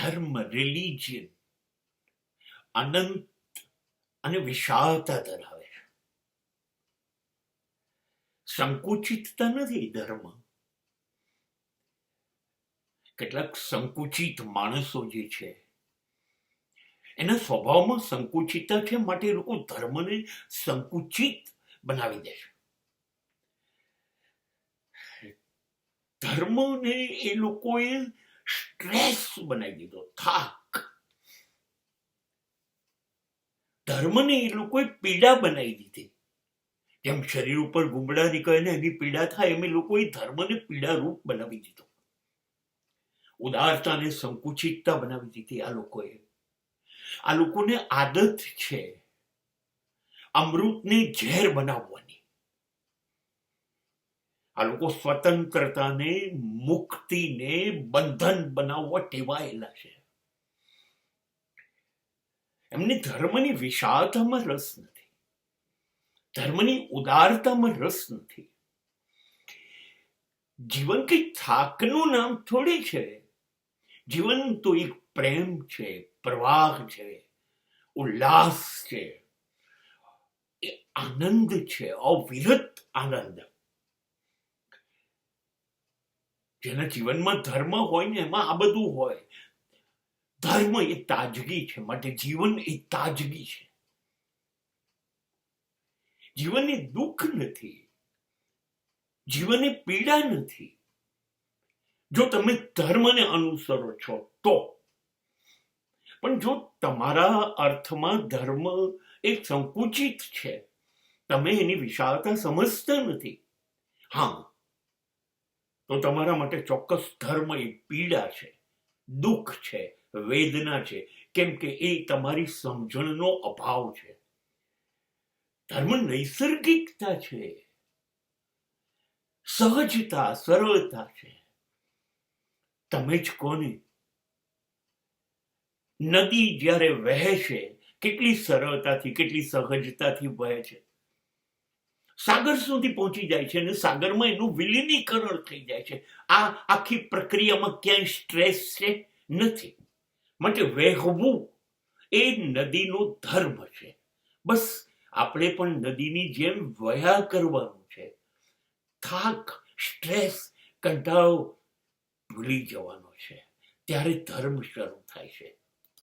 ધર્મ, રિલિજિયન અનંત અને વિશાળતા ધરાવે છે. સંકુચિતતા નથી ધર્મ. કેટલાક સંકુચિત માણસો જે છે એના સ્વભાવમાં સંકુચિતતા છે, માટે એ લોકો ધર્મને સંકુચિત બનાવી દે છે. ધર્મને એ લોકોએ સ્ટ્રેસ બનાવી દીધો, થાક. ધર્મને એ લોકોએ પીડા બનાવી દીધી. જેમ શરીર ઉપર ગુમડા નીકળે ને એની પીડા થાય, એમ એ લોકોએ ધર્મને પીડા રૂપ બનાવી દીધો. ઉદારતાને સંકુચિતતા બનાવી દીધી આ લોકોએ. આ લોકોને આદત છે અમૃતને ઝેર બનાવવાની. આ લોકો સ્વતંત્રતાને, મુક્તિને બંધન બનાવવા ટેવાયેલા છે. એમને ધર્મની વિશાળતામાં રસ નથી, ધર્મની ઉદારતામાં રસ નથી. જીવન કઈ થાકનું નામ થોડી છે. જીવન તો એક પ્રેમ છે, પ્રવાહ છે, ઉલ્લાસ છે, એ આનંદ છે, અવિરત આનંદ. જેના જીવનમાં ધર્મ હોય ને એમાં આ બધું હોય. ધર્મ એ તાજગી છે, માટે જીવન એ તાજગી છે. જીવન એ દુઃખ નથી, જીવન એ પીડા નથી. જો તમે ધર્મને અનુસરો છો તો. પણ જો તમારા અર્થમાં ધર્મ એક સંકુચિત છે, તમે એની વિશાળતા સમજતા નથી, હા, તો તમારા માટે ચોક્કસ ધર્મ એ પીડા છે, દુઃખ છે, વેદના છે, કેમ કે એ તમારી સમજણનો અભાવ છે. ધર્મ નૈસર્ગિકતા છે, સહજતા, સરળતા છે. તમે જ કોને, નદી જ્યારે વહે છે કેટલી સરળતાથી, કેટલી સહજતાથી વહે છે, સાગર સુધી પહોંચી જાય છે અને સાગરમાં એનું વિલીનીકરણ થઈ જાય છે. આ આખી પ્રક્રિયામાં ક્યાંય સ્ટ્રેસ છે નથી. માટે વહેવું એ નદીનો ધર્મ છે. બસ આપણે પણ નદીની જેમ વહ્યા કરવાનું છે. થાક, સ્ટ્રેસ, કંટાળો ભૂલી જવાનો છે. ત્યારે ધર્મ શરૂ થાય છે.